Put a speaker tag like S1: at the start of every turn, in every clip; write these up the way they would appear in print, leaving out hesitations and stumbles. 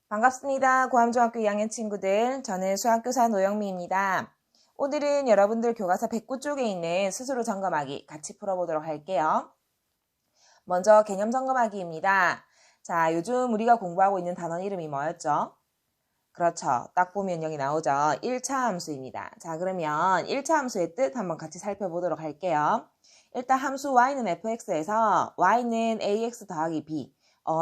S1: 반갑습니다. 고암중학교 2학년 친구들. 저는 수학교사 노영미입니다. 오늘은 여러분들 교과서 109쪽에 있는 스스로 점검하기 같이 풀어보도록 할게요. 먼저 개념 점검하기입니다. 자, 요즘 우리가 공부하고 있는 단원 이름이 뭐였죠? 그렇죠. 딱 보면 여기 나오죠. 1차 함수입니다. 자, 그러면 1차 함수의 뜻 한번 같이 살펴보도록 할게요. 일단 함수 y는 fx에서 y는 ax 더하기 b.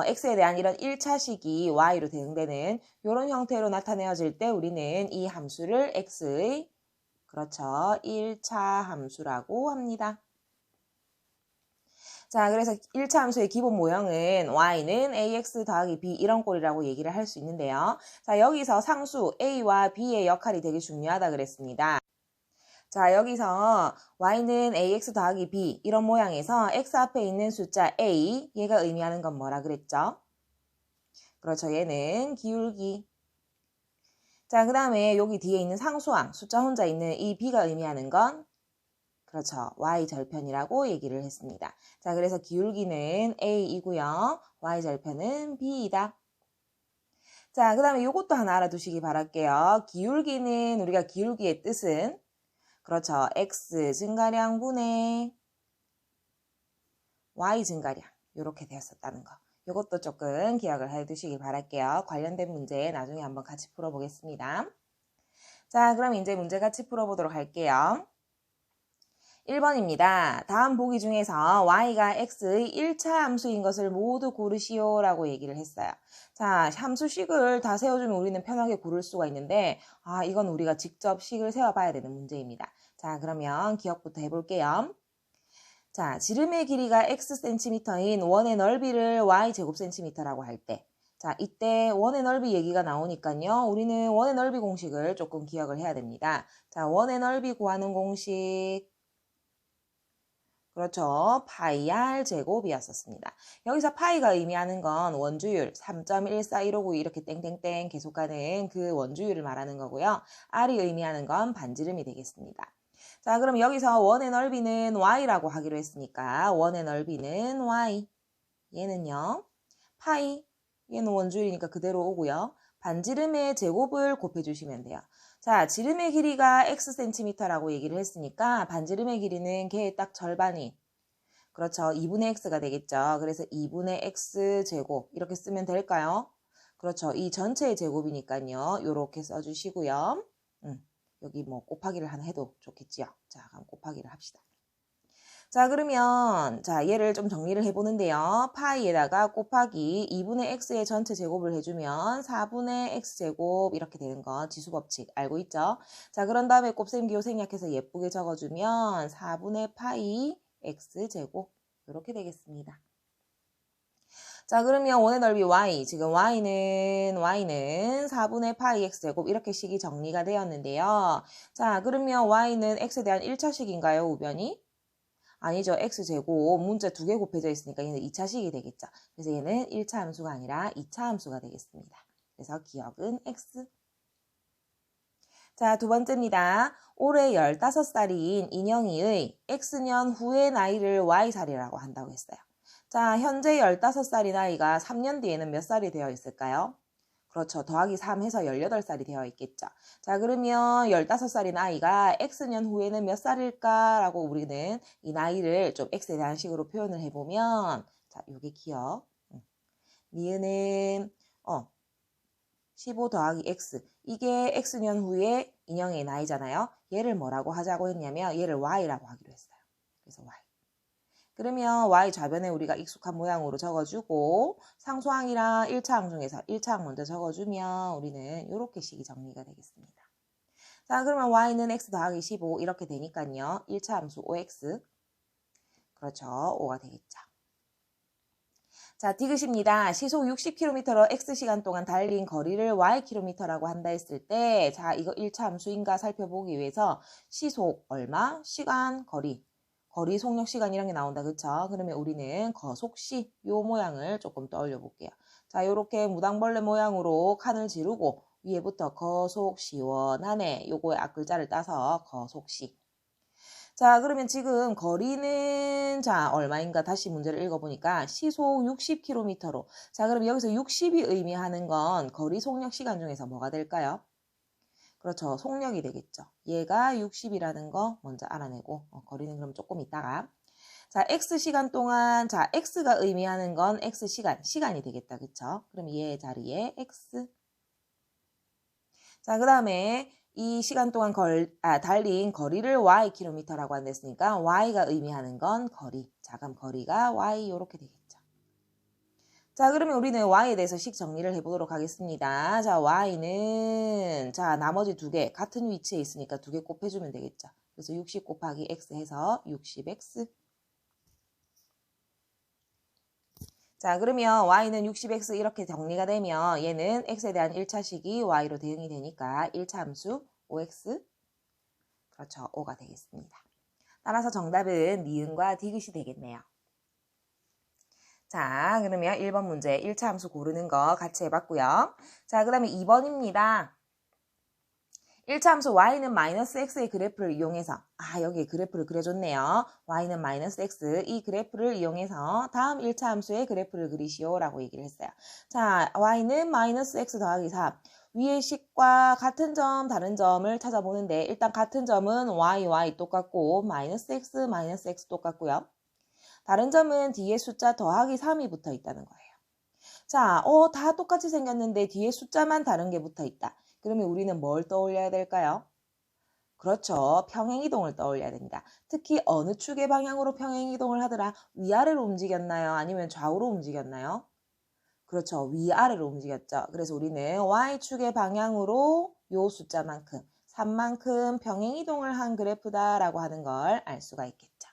S1: x에 대한 이런 1차식이 y로 대응되는 이런 형태로 나타내어질 때 우리는 이 함수를 x의 그렇죠. 1차 함수라고 합니다. 자, 그래서 1차 함수의 기본 모형은 y는 ax 더하기 b 이런 꼴이라고 얘기를 할 수 있는데요. 자, 여기서 상수 a와 b의 역할이 되게 중요하다 그랬습니다. 자, 여기서 y는 ax 더하기 b 이런 모양에서 x 앞에 있는 숫자 a 얘가 의미하는 건 뭐라 그랬죠? 그렇죠. 얘는 기울기. 자, 그 다음에 여기 뒤에 있는 상수항 숫자 혼자 있는 이 b가 의미하는 건 그렇죠. y절편이라고 얘기를 했습니다. 자, 그래서 기울기는 a이고요. y절편은 b이다. 자, 그 다음에 이것도 하나 알아두시기 바랄게요. 기울기는 우리가 기울기의 뜻은 그렇죠. x 증가량 분의 y 증가량 이렇게 되었었다는 거. 이것도 조금 기억을 해두시기 바랄게요. 관련된 문제 나중에 한번 같이 풀어보겠습니다. 자, 그럼 이제 문제 같이 풀어보도록 할게요. 1번입니다. 다음 보기 중에서 y가 x의 1차 함수인 것을 모두 고르시오 라고 얘기를 했어요. 자, 함수식을 다 세워주면 우리는 편하게 고를 수가 있는데 이건 우리가 직접 식을 세워봐야 되는 문제입니다. 자, 그러면 기억부터 해볼게요. 자, 지름의 길이가 xcm인 원의 넓이를 y제곱cm라고 할 때 자, 이때 원의 넓이 얘기가 나오니까요. 우리는 원의 넓이 공식을 조금 기억을 해야 됩니다. 자, 원의 넓이 구하는 공식 그렇죠. 파이 r 제곱이었었습니다. 여기서 파이가 의미하는 건 원주율 3.14159 이렇게 땡땡땡 계속 가는 그 원주율을 말하는 거고요. r이 의미하는 건 반지름이 되겠습니다. 자, 그럼 여기서 원의 넓이는 y라고 하기로 했으니까 원의 넓이는 y. 얘는요. 파이. 얘는 원주율이니까 그대로 오고요. 반지름의 제곱을 곱해주시면 돼요. 자, 지름의 길이가 xcm라고 얘기를 했으니까 반지름의 길이는 걔의 딱 절반이 그렇죠. 2분의 x가 되겠죠. 그래서 2분의 x제곱 이렇게 쓰면 될까요? 그렇죠. 이 전체의 제곱이니까요. 이렇게 써주시고요. 여기 뭐 곱하기를 하나 해도 좋겠지요. 자, 그럼 곱하기를 합시다. 자, 그러면 자 얘를 좀 정리를 해보는데요. 파이에다가 곱하기 2분의 x의 전체 제곱을 해주면 4분의 x제곱 이렇게 되는 거 지수법칙 알고 있죠? 자, 그런 다음에 곱셈 기호 생략해서 예쁘게 적어주면 4분의 파이 x제곱 이렇게 되겠습니다. 자, 그러면 원의 넓이 y, 지금 y는 4분의 파이 x제곱 이렇게 식이 정리가 되었는데요. 자, 그러면 y는 x에 대한 1차식인가요, 우변이? 아니죠. x제곱 문자 2개 곱해져 있으니까 얘는 2차식이 되겠죠. 그래서 얘는 1차 함수가 아니라 2차 함수가 되겠습니다. 그래서 기억은 x. 자, 두 번째입니다. 올해 15살인 인영이의 x년 후의 나이를 y살이라고 한다고 했어요. 자, 현재 15살인 아이가 3년 뒤에는 몇 살이 되어 있을까요? 그렇죠. 더하기 3 해서 18살이 되어 있겠죠. 자, 그러면 15살인 아이가 x년 후에는 몇 살일까? 라고 우리는 이 나이를 좀 x에 대한 식으로 표현을 해보면 자, 요게 기억. 니은은 15 더하기 x. 이게 x년 후에 인형의 나이잖아요. 얘를 뭐라고 하자고 했냐면 얘를 y라고 하기로 했어요. 그래서 y. 그러면 y 좌변에 우리가 익숙한 모양으로 적어주고 상수항이랑 1차항 중에서 1차항 먼저 적어주면 우리는 이렇게 식이 정리가 되겠습니다. 자, 그러면 y는 x 더하기 15 이렇게 되니까요. 1차 함수 5x 그렇죠. 5가 되겠죠. 자, 디귿입니다. 시속 60km로 x시간 동안 달린 거리를 ykm라고 한다 했을 때 자, 이거 1차 함수인가 살펴보기 위해서 시속 얼마? 시간, 거리 속력, 시간 이런 게 나온다. 그쵸? 그러면 우리는 거속시 요 모양을 조금 떠올려 볼게요. 자, 요렇게 무당벌레 모양으로 칸을 지르고 위에부터 거속 시원하네 요거의 앞글자를 따서 거속시. 자, 그러면 지금 거리는 자, 얼마인가 다시 문제를 읽어보니까 시속 60km로. 자, 그럼 여기서 60이 의미하는 건 거리 속력 시간 중에서 뭐가 될까요? 그렇죠. 속력이 되겠죠. 얘가 60이라는 거 먼저 알아내고 거리는 그럼 조금 있다가 자, X시간 동안 자, X가 의미하는 건 시간이 되겠다. 그쵸? 그럼 얘 자리에 X. 자, 그 다음에 이 시간 동안 달린 거리를 Ykm라고 한댔으니까 Y가 의미하는 건 거리. 자, 그럼 거리가 Y 이렇게 되겠죠. 자, 그러면 우리는 Y에 대해서 식 정리를 해보도록 하겠습니다. 자, Y는 자, 나머지 두 개 같은 위치에 있으니까 두 개 곱해주면 되겠죠. 그래서 60 곱하기 X 해서 60X. 자, 그러면 Y는 60X 이렇게 정리가 되면 얘는 X에 대한 1차식이 Y로 대응이 되니까 1차 함수 5X. 그렇죠. 5가 되겠습니다. 따라서 정답은 니은과 디귿이 되겠네요. 자, 그러면 1번 문제 1차 함수 고르는 거 같이 해봤고요. 자, 그 다음에 2번입니다. 1차 함수 y는 마이너스 x의 그래프를 이용해서 여기 그래프를 그려줬네요. y는 마이너스 x 이 그래프를 이용해서 다음 1차 함수의 그래프를 그리시오 라고 얘기를 했어요. 자, y는 마이너스 x 더하기 3 위의 식과 같은 점 다른 점을 찾아보는데 일단 같은 점은 y 똑같고 마이너스 x 똑같고요. 다른 점은 뒤에 숫자 더하기 3이 붙어 있다는 거예요. 자, 다 똑같이 생겼는데 뒤에 숫자만 다른 게 붙어 있다. 그러면 우리는 뭘 떠올려야 될까요? 그렇죠. 평행이동을 떠올려야 됩니다. 특히 어느 축의 방향으로 평행이동을 하더라? 위아래로 움직였나요? 아니면 좌우로 움직였나요? 그렇죠. 위아래로 움직였죠. 그래서 우리는 Y축의 방향으로 요 숫자만큼, 3만큼 평행이동을 한 그래프다라고 하는 걸 알 수가 있겠죠.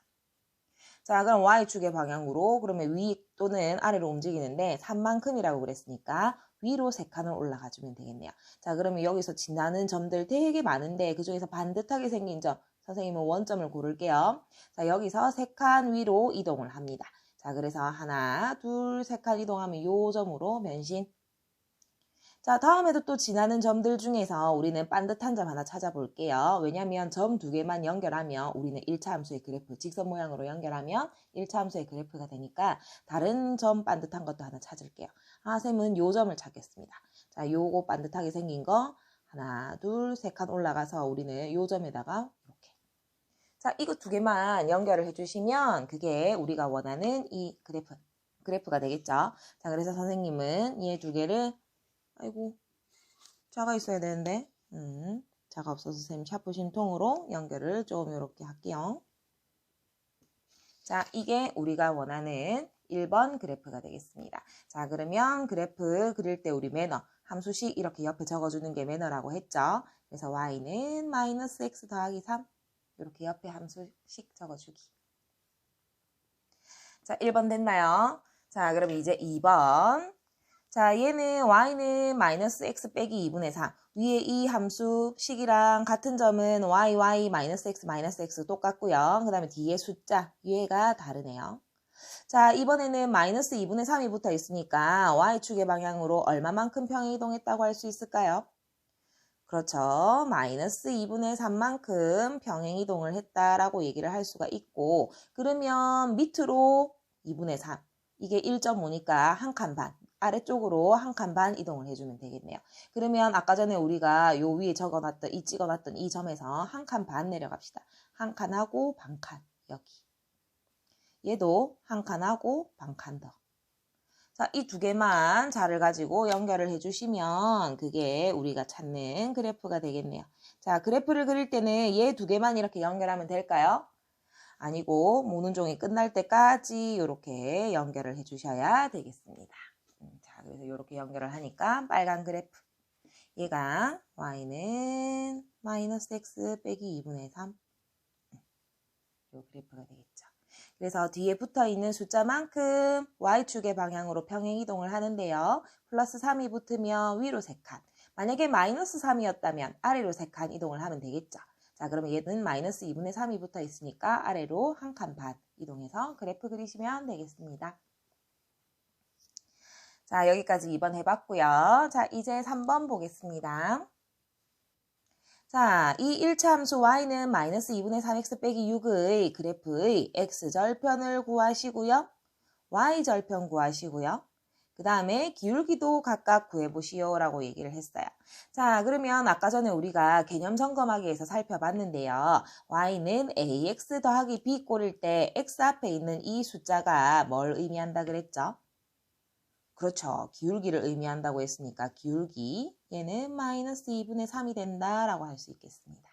S1: 자, 그럼 Y축의 방향으로 그러면 위 또는 아래로 움직이는데 3만큼이라고 그랬으니까 위로 3칸을 올라가 주면 되겠네요. 자, 그러면 여기서 지나는 점들 되게 많은데 그중에서 반듯하게 생긴 점 선생님은 원점을 고를게요. 자, 여기서 3칸 위로 이동을 합니다. 자, 그래서 하나, 둘, 3칸 이동하면 요 점으로 변신. 자, 다음에도 또 지나는 점들 중에서 우리는 반듯한 점 하나 찾아볼게요. 왜냐하면 점 두 개만 연결하면 우리는 1차 함수의 그래프, 직선 모양으로 연결하면 1차 함수의 그래프가 되니까 다른 점 반듯한 것도 하나 찾을게요. 쌤은 요 점을 찾겠습니다. 자, 요거 반듯하게 생긴 거 하나, 둘, 3칸 올라가서 우리는 요 점에다가 이렇게. 자, 이거 두 개만 연결을 해주시면 그게 우리가 원하는 이 그래프가 되겠죠. 자, 그래서 선생님은 얘 두 개를 아이고, 자가 있어야 되는데, 자가 없어서 선생님 샤프신 통으로 연결을 좀 이렇게 할게요. 자, 이게 우리가 원하는 1번 그래프가 되겠습니다. 자, 그러면 그래프 그릴 때 우리 매너, 함수식 이렇게 옆에 적어주는 게 매너라고 했죠. 그래서 y는 마이너스 x 더하기 3 이렇게 옆에 함수식 적어주기. 자, 1번 됐나요? 자, 그럼 이제 2번. 자, 얘는 y는 마이너스 x 빼기 2분의 4. 위에 이 함수 식이랑 같은 점은 y 마이너스 x 똑같고요. 그 다음에 뒤에 숫자, 얘가 다르네요. 자, 이번에는 마이너스 2분의 3이 붙어 있으니까 y축의 방향으로 얼마만큼 평행이동했다고 할 수 있을까요? 그렇죠. 마이너스 2분의 3만큼 평행이동을 했다라고 얘기를 할 수가 있고 그러면 밑으로 2분의 3. 이게 1.5니까 한 칸 반. 아래쪽으로 한 칸 반 이동을 해주면 되겠네요. 그러면 아까 전에 우리가 요 위에 찍어놨던 이 점에서 한 칸 반 내려갑시다. 한 칸하고 반 칸, 여기. 얘도 한 칸하고 반 칸 더. 자, 이 두 개만 자를 가지고 연결을 해주시면 그게 우리가 찾는 그래프가 되겠네요. 자, 그래프를 그릴 때는 얘 두 개만 이렇게 연결하면 될까요? 아니고 모는 종이 끝날 때까지 이렇게 연결을 해주셔야 되겠습니다. 자, 그래서 이렇게 연결을 하니까 빨간 그래프. 얘가 y는 마이너스 x 빼기 2분의 3. 이 그래프가 되겠죠. 그래서 뒤에 붙어 있는 숫자만큼 y축의 방향으로 평행이동을 하는데요. 플러스 3이 붙으면 위로 3칸. 만약에 마이너스 3이었다면 아래로 3칸 이동을 하면 되겠죠. 자, 그러면 얘는 마이너스 2분의 3이 붙어 있으니까 아래로 한 칸 반 이동해서 그래프 그리시면 되겠습니다. 자, 여기까지 2번 해봤고요. 자, 이제 3번 보겠습니다. 자, 이 1차 함수 y는 마이너스 2분의 3x 빼기 6의 그래프의 x절편을 구하시고요. y절편 구하시고요. 그 다음에 기울기도 각각 구해보시오 라고 얘기를 했어요. 자, 그러면 아까 전에 우리가 개념 점검하기에서 살펴봤는데요. y는 ax 더하기 b 꼴일 때 x 앞에 있는 이 숫자가 뭘 의미한다 그랬죠? 그렇죠. 기울기를 의미한다고 했으니까 기울기 얘는 마이너스 2분의 3이 된다라고 할 수 있겠습니다.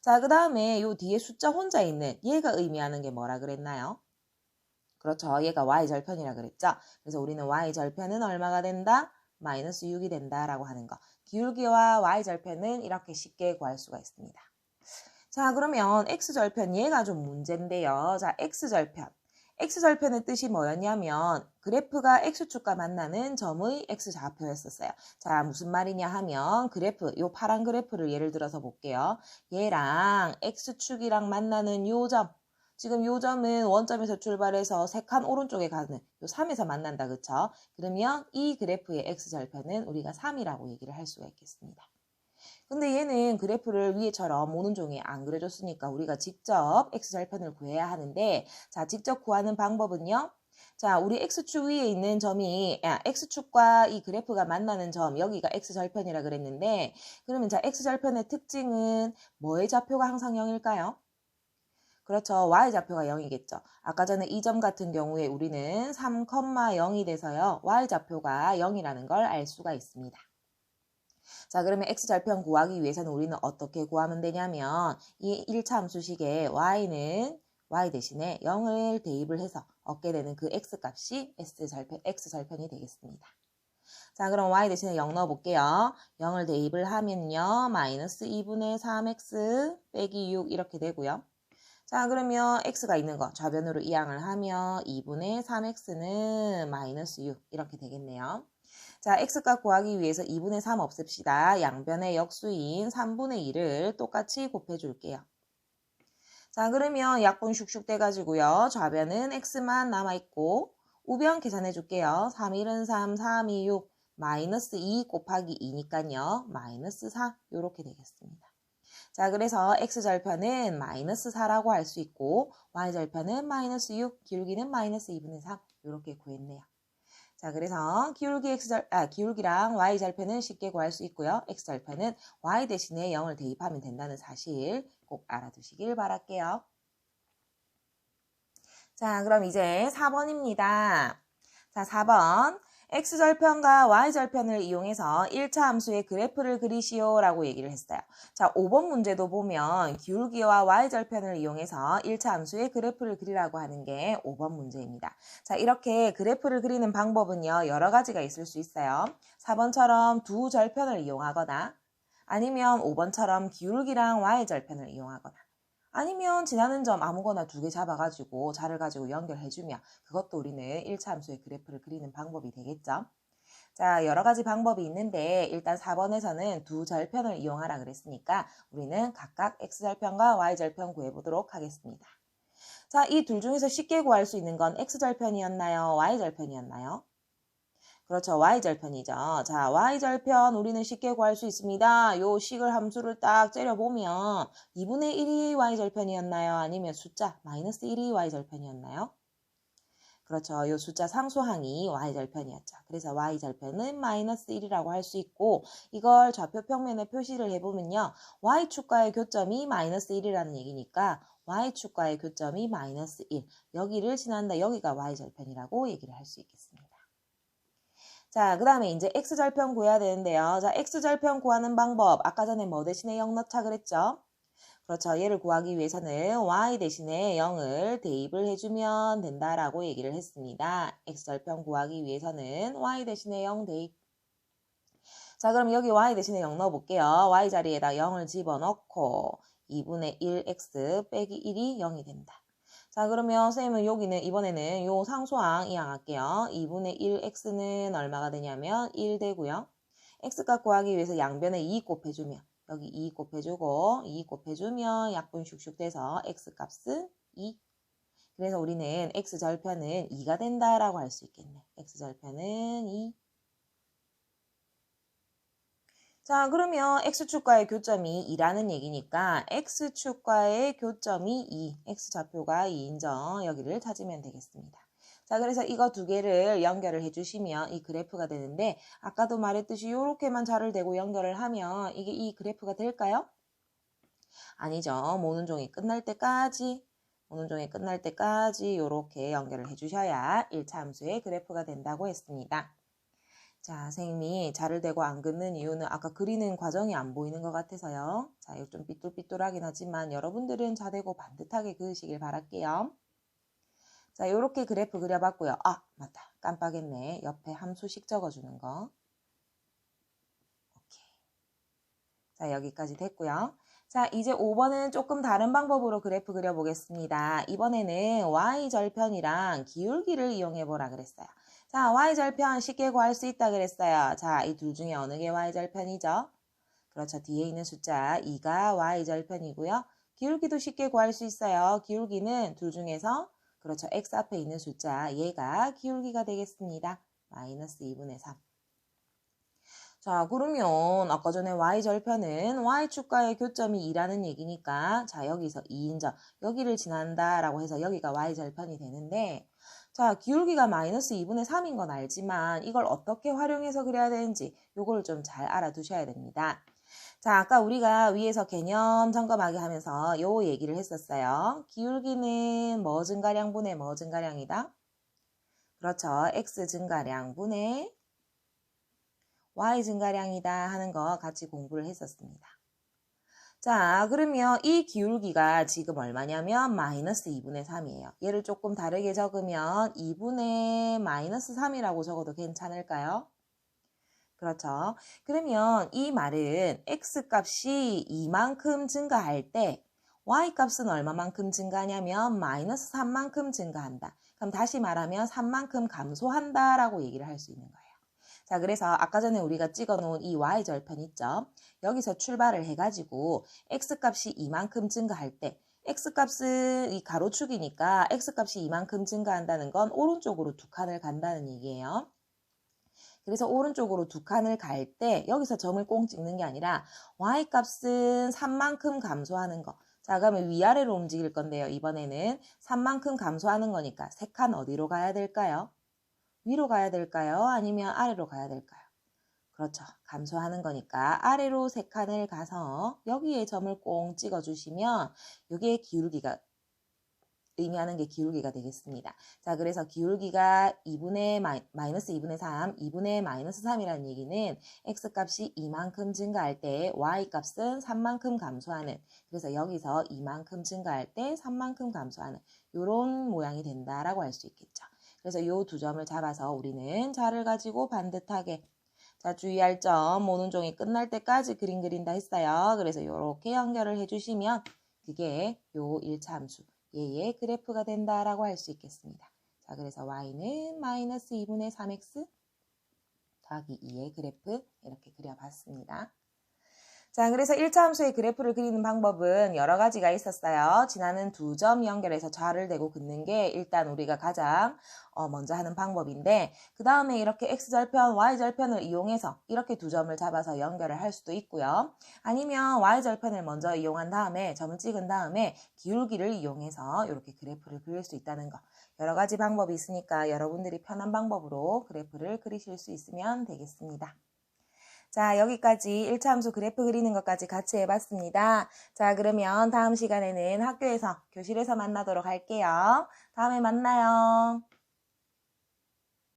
S1: 자, 그 다음에 요 뒤에 숫자 혼자 있는 얘가 의미하는 게 뭐라 그랬나요? 그렇죠. 얘가 y절편이라 그랬죠. 그래서 우리는 y절편은 얼마가 된다? 마이너스 6이 된다라고 하는 거. 기울기와 y절편은 이렇게 쉽게 구할 수가 있습니다. 자, 그러면 x절편 얘가 좀 문제인데요. 자, x절편. x절편의 뜻이 뭐였냐면 그래프가 x축과 만나는 점의 x좌표였었어요. 자, 무슨 말이냐 하면 그래프, 요 파란 그래프를 예를 들어서 볼게요. 얘랑 x축이랑 만나는 요 점. 지금 요 점은 원점에서 출발해서 3칸 오른쪽에 가는 요 3에서 만난다. 그쵸? 그러면 이 그래프의 x절편은 우리가 3이라고 얘기를 할 수가 있겠습니다. 근데 얘는 그래프를 위에처럼 오는 종이에 안 그려줬으니까 우리가 직접 x절편을 구해야 하는데 자, 직접 구하는 방법은요. 자, 우리 x축 위에 있는 점이 x축과 이 그래프가 만나는 점 여기가 x절편이라 그랬는데 그러면 자, x절편의 특징은 뭐의 좌표가 항상 0일까요? 그렇죠. y좌표가 0이겠죠. 아까 전에 이 점 같은 경우에 우리는 3,0이 돼서요. y좌표가 0이라는 걸 알 수가 있습니다. 자, 그러면 x절편 구하기 위해서는 우리는 어떻게 구하면 되냐면 이 1차 함수식에 y는 y 대신에 0을 대입을 해서 얻게 되는 그 x값이 x절편이 되겠습니다. 자, 그럼 y 대신에 0 넣어볼게요. 0을 대입을 하면요. 마이너스 2분의 3x 빼기 6 이렇게 되고요. 자, 그러면 x가 있는 거 좌변으로 이항을 하면 2분의 3x는 마이너스 6 이렇게 되겠네요. 자, x값 구하기 위해서 2분의 3 없앱시다. 양변의 역수인 3분의 2를 똑같이 곱해줄게요. 자, 그러면 약분 슉슉 돼가지고요. 좌변은 x만 남아있고 우변 계산해줄게요. 3, 1은 3, 3, 2, 6, 마이너스 2 곱하기 2니까요. 마이너스 4 이렇게 되겠습니다. 자, 그래서 x절편은 마이너스 4라고 할 수 있고 y절편은 마이너스 6, 기울기는 마이너스 2분의 3 이렇게 구했네요. 자, 그래서 기울기랑 y절편은 쉽게 구할 수 있고요. x절편은 y 대신에 0을 대입하면 된다는 사실 꼭 알아두시길 바랄게요. 자, 그럼 이제 4번입니다. 자, 4번. x절편과 y절편을 이용해서 1차 함수의 그래프를 그리시오 라고 얘기를 했어요. 자, 5번 문제도 보면 기울기와 y절편을 이용해서 1차 함수의 그래프를 그리라고 하는 게 5번 문제입니다. 자, 이렇게 그래프를 그리는 방법은요, 여러 가지가 있을 수 있어요. 4번처럼 두 절편을 이용하거나 아니면 5번처럼 기울기랑 y절편을 이용하거나 아니면 지나는 점 아무거나 2개 잡아가지고 자를 가지고 연결해주면 그것도 우리는 1차 함수의 그래프를 그리는 방법이 되겠죠. 자, 여러 가지 방법이 있는데 일단 4번에서는 두 절편을 이용하라 그랬으니까 우리는 각각 x절편과 y절편 구해보도록 하겠습니다. 자, 이 둘 중에서 쉽게 구할 수 있는 건 x절편이었나요? y절편이었나요? 그렇죠. y절편이죠. 자, y절편 우리는 쉽게 구할 수 있습니다. 요 식을 함수를 딱 째려보면 2분의 1이 y절편이었나요? 아니면 숫자 마이너스 1이 y절편이었나요? 그렇죠. 요 숫자 상수항이 y절편이었죠. 그래서 y절편은 마이너스 1이라고 할 수 있고 이걸 좌표 평면에 표시를 해보면요. y축과의 교점이 마이너스 1이라는 얘기니까 y축과의 교점이 마이너스 1. 여기를 지난다. 여기가 y절편이라고 얘기를 할 수 있겠습니다. 자, 그 다음에 이제 x절편 구해야 되는데요. 자, x절편 구하는 방법. 아까 전에 뭐 대신에 0 넣자 그랬죠? 그렇죠. 얘를 구하기 위해서는 y 대신에 0을 대입을 해주면 된다라고 얘기를 했습니다. x절편 구하기 위해서는 y 대신에 0 대입. 자, 그럼 여기 y 대신에 0 넣어볼게요. y 자리에다 0을 집어넣고 2분의 1x 빼기 1이 0이 된다. 자, 그러면 쌤은 여기는 이번에는 요 상수항 이항할게요. 2분의 1x는 얼마가 되냐면 1 되고요. x값 구하기 위해서 양변에 2 곱해주면 여기 2 곱해주고 2 곱해주면 약분 슉슉 돼서 x값은 2. 그래서 우리는 x절편은 2가 된다라고 할 수 있겠네. x절편은 2. 자, 그러면 x축과의 교점이 2라는 얘기니까 x축과의 교점이 2, x좌표가 2인 점 여기를 찾으면 되겠습니다. 자, 그래서 이거 두 개를 연결을 해주시면 이 그래프가 되는데 아까도 말했듯이 이렇게만 자를 대고 연결을 하면 이게 이 그래프가 될까요? 아니죠. 모는 종이 끝날 때까지 이렇게 연결을 해주셔야 1차 함수의 그래프가 된다고 했습니다. 자, 선생님이 자를 대고 안 긋는 이유는 아까 그리는 과정이 안 보이는 것 같아서요. 자, 이거 좀 삐뚤삐뚤하긴 하지만 여러분들은 자대고 반듯하게 그으시길 바랄게요. 자, 이렇게 그래프 그려봤고요. 아, 맞다. 깜빡했네. 옆에 함수식 적어주는 거. 오케이. 자, 여기까지 됐고요. 자, 이제 5번은 조금 다른 방법으로 그래프 그려보겠습니다. 이번에는 y절편이랑 기울기를 이용해보라 그랬어요. 자, y절편 쉽게 구할 수 있다 그랬어요. 자, 이 둘 중에 어느 게 y절편이죠? 그렇죠. 뒤에 있는 숫자 2가 y절편이고요. 기울기도 쉽게 구할 수 있어요. 기울기는 둘 중에서 그렇죠. x 앞에 있는 숫자 얘가 기울기가 되겠습니다. 마이너스 2분의 3. 자, 그러면 아까 전에 y절편은 y축과의 교점이 2라는 얘기니까 자, 여기서 2인점 여기를 지난다라고 해서 여기가 y절편이 되는데 자, 기울기가 마이너스 2분의 3인 건 알지만 이걸 어떻게 활용해서 그려야 되는지 요걸 좀 잘 알아두셔야 됩니다. 자, 아까 우리가 위에서 개념 점검하게 하면서 요 얘기를 했었어요. 기울기는 뭐 증가량 분의 뭐 증가량이다? 그렇죠. x 증가량 분의 y 증가량이다 하는 거 같이 공부를 했었습니다. 자, 그러면 이 기울기가 지금 얼마냐면 마이너스 2분의 3이에요. 얘를 조금 다르게 적으면 2분의 마이너스 3이라고 적어도 괜찮을까요? 그렇죠. 그러면 이 말은 x값이 이만큼 증가할 때 y값은 얼마만큼 증가하냐면 마이너스 3만큼 증가한다. 그럼 다시 말하면 3만큼 감소한다라고 얘기를 할 수 있는 거예요. 자, 그래서 아까 전에 우리가 찍어놓은 이 y절편 있죠? 여기서 출발을 해가지고 x값이 이만큼 증가할 때 x값은 이 가로축이니까 x값이 이만큼 증가한다는 건 오른쪽으로 두 칸을 간다는 얘기예요. 그래서 오른쪽으로 두 칸을 갈 때 여기서 점을 꽁 찍는 게 아니라 y값은 3만큼 감소하는 거. 자, 그러면 위아래로 움직일 건데요. 이번에는 3만큼 감소하는 거니까 세 칸 어디로 가야 될까요? 위로 가야 될까요? 아니면 아래로 가야 될까요? 그렇죠. 감소하는 거니까 아래로 세 칸을 가서 여기에 점을 꽁 찍어주시면 이게 기울기가 의미하는 게 기울기가 되겠습니다. 자, 그래서 기울기가 마이너스 2분의 3, 2분의 마이너스 3이라는 얘기는 x값이 이만큼 증가할 때 y값은 3만큼 감소하는, 그래서 여기서 이만큼 증가할 때 3만큼 감소하는 이런 모양이 된다라고 할 수 있겠죠. 그래서 이 두 점을 잡아서 우리는 자를 가지고 반듯하게 자, 주의할 점, 모는 종이 끝날 때까지 그림 그린다 했어요. 그래서 이렇게 연결을 해주시면 그게 요 1차 함수 얘의 그래프가 된다라고 할 수 있겠습니다. 자, 그래서 y는 마이너스 2분의 3x 더하기 2의 그래프 이렇게 그려봤습니다. 자, 그래서 1차 함수의 그래프를 그리는 방법은 여러 가지가 있었어요. 지나는 두 점 연결해서 좌를 대고 긋는 게 일단 우리가 가장 먼저 하는 방법인데 그 다음에 이렇게 x절편, y절편을 이용해서 이렇게 두 점을 잡아서 연결을 할 수도 있고요. 아니면 y절편을 먼저 이용한 다음에 점을 찍은 다음에 기울기를 이용해서 이렇게 그래프를 그릴 수 있다는 거. 여러 가지 방법이 있으니까 여러분들이 편한 방법으로 그래프를 그리실 수 있으면 되겠습니다. 자, 여기까지 1차 함수 그래프 그리는 것까지 같이 해봤습니다. 자, 그러면 다음 시간에는 학교에서, 교실에서 만나도록 할게요. 다음에 만나요.